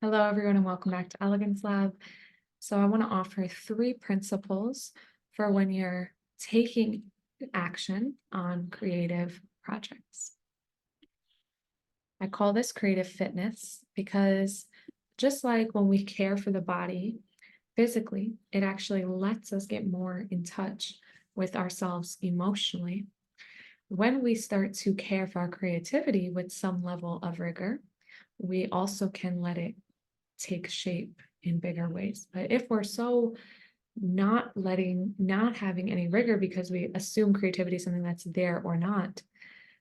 Hello, everyone, and welcome back to Elegance Lab. So I want to offer three principles for when you're taking action on creative projects. I call this creative fitness because just like when we care for the body physically, it actually lets us get more in touch with ourselves emotionally. When we start to care for our creativity with some level of rigor, we also can let it take shape in bigger ways. But if we're so not having any rigor because we assume creativity is something that's there or not,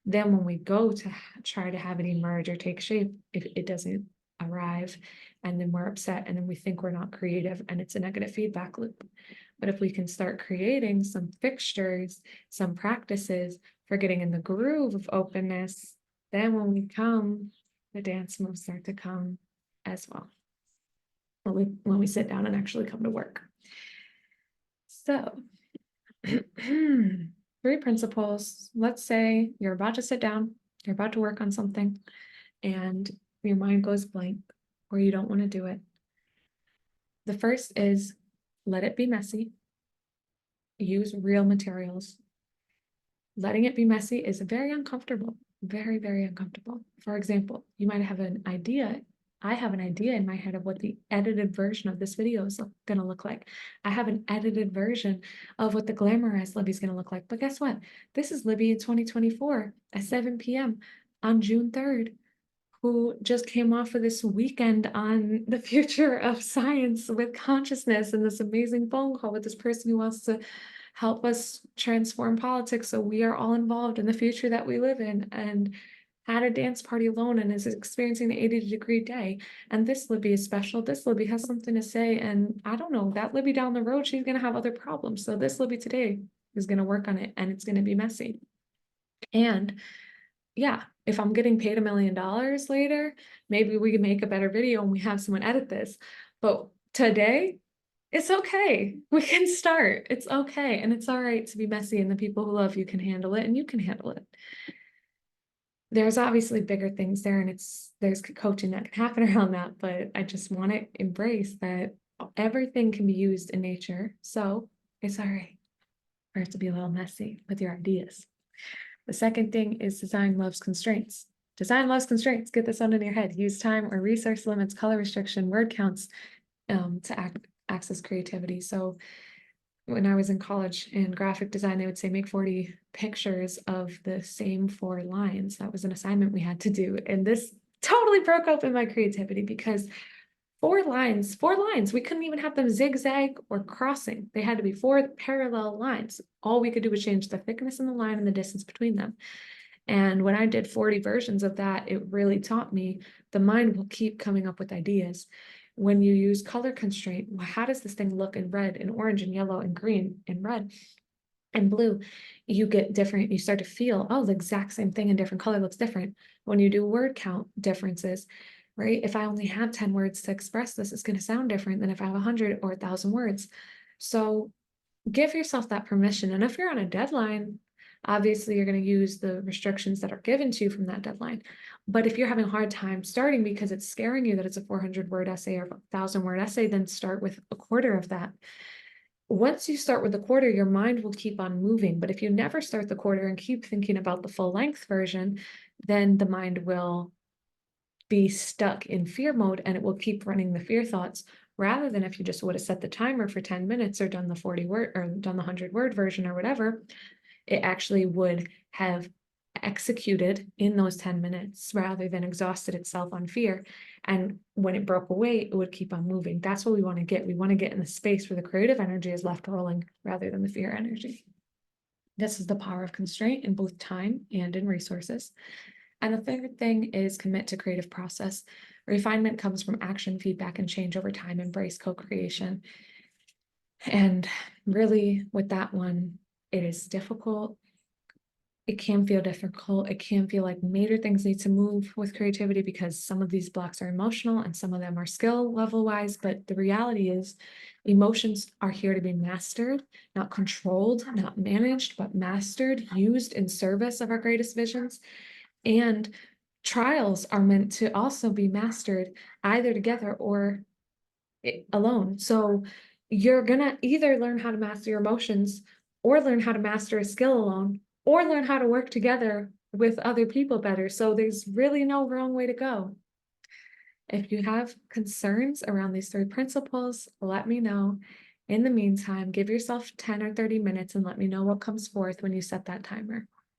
then when we go to try to have it emerge or take shape, if it doesn't arrive, and then we're upset and then we think we're not creative and it's a negative feedback loop. But if we can start creating some fixtures, some practices for getting in the groove of openness, then when we come, the dance moves start to come as well when we sit down and actually come to work. So, three principles. Let's say you're about to sit down, you're about to work on something, and your mind goes blank or you don't want to do it. The first is let it be messy. Use real materials. Letting it be messy is very uncomfortable, very, very uncomfortable. For example, you might have an idea. I have an idea in my head of what the edited version of this video is going to look like. I have an edited version of what the glamorized Libby is going to look like. But guess what? This is Libby in 2024 at 7 p.m. on June 3rd, who just came off of this weekend on the future of science with consciousness and this amazing phone call with this person who wants to help us transform politics so we are all involved in the future that we live in, and had a dance party alone and is experiencing an 80-degree day. And this Libby is special. This Libby has something to say. And I don't know, that Libby down the road, she's going to have other problems. So this Libby today is going to work on it and it's going to be messy. And yeah, if I'm getting paid $1 million later, maybe we can make a better video and we have someone edit this. But today, it's okay. We can start. It's okay. And it's all right to be messy, and the people who love you can handle it and you can handle it. There's obviously bigger things there, and there's coaching that can happen around that, but I just want to embrace that everything can be used in nature. So it's all right for it to be a little messy with your ideas. The second thing is design loves constraints. Design loves constraints. Get this on in your head. Use time or resource limits, color restriction, word counts to access creativity. So when I was in college in graphic design, they would say make 40 pictures of the same 4 lines. That was an assignment we had to do. And this totally broke open my creativity because 4 lines, we couldn't even have them zigzag or crossing. They had to be 4 parallel lines. All we could do was change the thickness in the line and the distance between them. And when I did 40 versions of that, it really taught me the mind will keep coming up with ideas. When you use color constraint, well, how does this thing look in red and orange and yellow and green and red and blue? You get different, you start to feel, oh, the exact same thing in different color looks different. When you do word count differences, right? If I only have 10 words to express this, it's going to sound different than if I have 100 or 1,000 words. So give yourself that permission. And if you're on a deadline, obviously you're going to use the restrictions that are given to you from that deadline. But if you're having a hard time starting because it's scaring you that it's a 400-word essay or a 1,000-word essay, then start with a quarter of that. Once you start with a quarter, your mind will keep on moving. But if you never start the quarter and keep thinking about the full length version, then the mind will be stuck in fear mode and it will keep running the fear thoughts, rather than if you just would have set the timer for 10 minutes or done the 40-word or done the 100-word version or whatever, it actually would have executed in those 10 minutes rather than exhausted itself on fear. And when it broke away, it would keep on moving. That's what we want to get. We want to get in the space where the creative energy is left rolling rather than the fear energy. This is the power of constraint in both time and in resources. And the third thing is commit to creative process. Refinement comes from action, feedback, and change over time. Embrace co-creation. And really, with that one, it is difficult. It can feel difficult. It can feel like major things need to move with creativity because some of these blocks are emotional and some of them are skill level wise. But the reality is emotions are here to be mastered, not controlled, not managed, but mastered, used in service of our greatest visions. And Trials are meant to also be mastered either together or alone. So you're gonna either learn how to master your emotions or learn how to master a skill alone or learn how to work together with other people better. So there's really no wrong way to go. If you have concerns around these three principles, let me know. In the meantime, give yourself 10 or 30 minutes and let me know what comes forth when you set that timer.